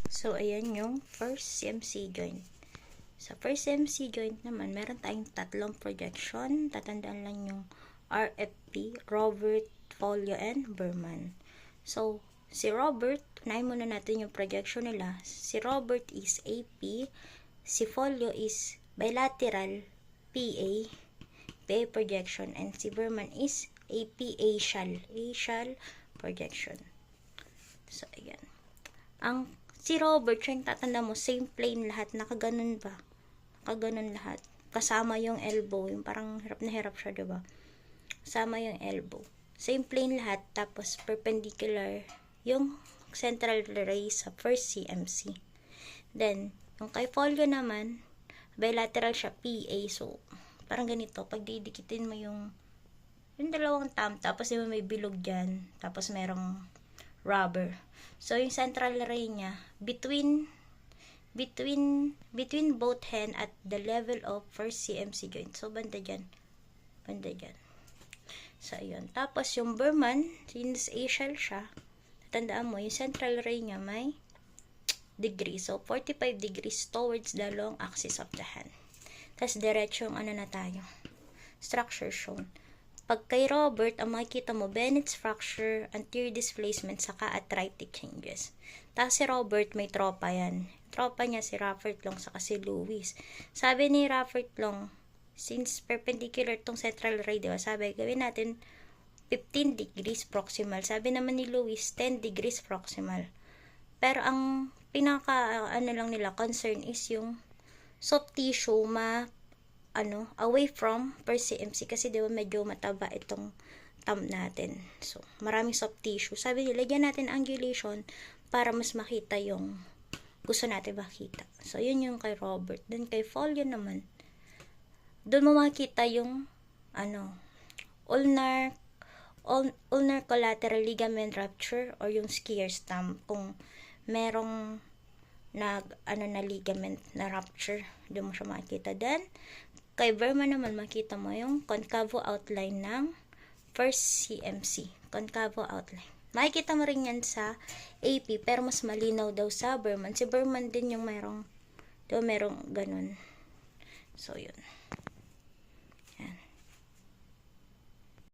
So, ayan yung first CMC joint. Sa first CMC joint naman, meron tayong tatlong projection. Tatandaan lang yung RFP, Robert, Folio, and Berman. So, si Robert, unahin muna natin yung projection nila. Si Robert is AP, si Folio is bilateral, PA projection, and si Berman is AP Asial projection. So, ayan. Si Robert, yung tatanda mo, same plane lahat, nakaganon ba? Nakaganon lahat. Kasama yung elbow, yung parang hirap na hirap siya, diba? Kasama yung elbow. Same plane lahat, tapos perpendicular yung central ray sa first CMC. Then, yung kay Folio naman, bilateral siya, PA, so, parang ganito, pag didikitin mo yung dalawang thumb, tapos diba may bilog dyan, tapos merong rubber. So, yung central ray niya, between both hand at the level of first CMC joint. So, banda dyan. Banda dyan. So, ayun. Tapos, yung Berman, since Asial siya, tandaan mo, yung central ray niya may degree. So, 45 degrees towards the long axis of the hand. Tapos, diretso yung na tayo. Structure shown. Pag kay Robert, ang makikita mo, Bennett's fracture, anterior displacement, saka arthritic changes. Tapos si Robert, may tropa yan. Tropa niya si Raffert Long, saka si Lewis. Sabi ni Raffert Long, since perpendicular tong central ray, diba? Sabi, gawin natin 15 degrees proximal. Sabi naman ni Lewis, 10 degrees proximal. Pero ang lang nila, concern is yung soft tissue away from per CMC kasi diba medyo mataba itong thumb natin. So, maraming soft tissue. Sabi nila, lagyan natin angulation para mas makita yung gusto natin makita. So, yun yung kay Robert. Then, kay Folio naman, doon mo makita yung ulnar collateral ligament rupture or yung skier's thumb. Kung merong na ligament na rupture, doon mo siya makikita. Then, kay Berman naman, makita mo yung concavo outline ng first CMC. Concavo outline. Makikita mo rin yan sa AP, pero mas malinaw daw sa Berman. Si Berman din yung merong ganun. So, yun.